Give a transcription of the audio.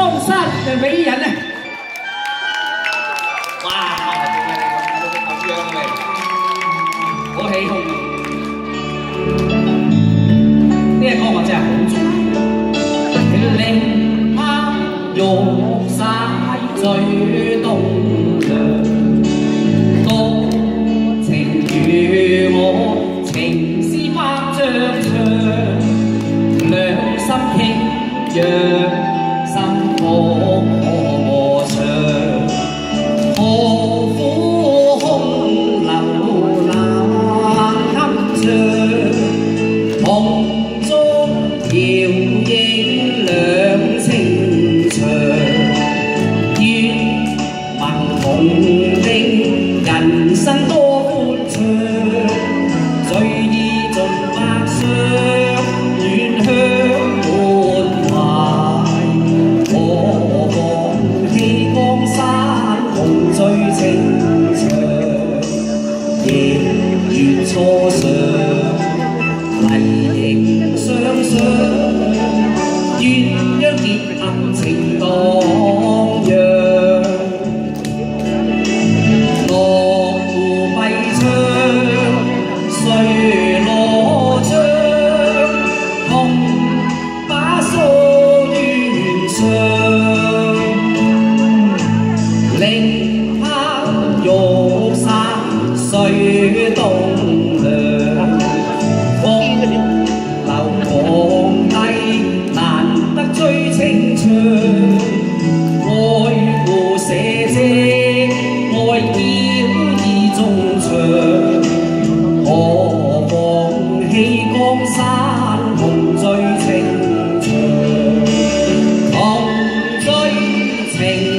江山嘅美人啊！哇！咁樣嘅，好起哄啊！呢個歌我真係好中意。檸檬玉灑最凍涼，多情與我情絲百丈長，兩心傾讓。心火長，何苦空留難堪唱？夢中遙影兩情長，願聞同定人生多歡暢，隨意盡百相，遠鄉滿懷。最情長，夜月初上，麗影雙雙，鸳鸯結合情蕩漾。落湖閉窗，誰羅章？同把宿願上。檸檬玉灑水凍涼，風流皇帝難得追情長，愛護社稷，愛嬌意中長，何妨棄江山共醉情長，同醉情。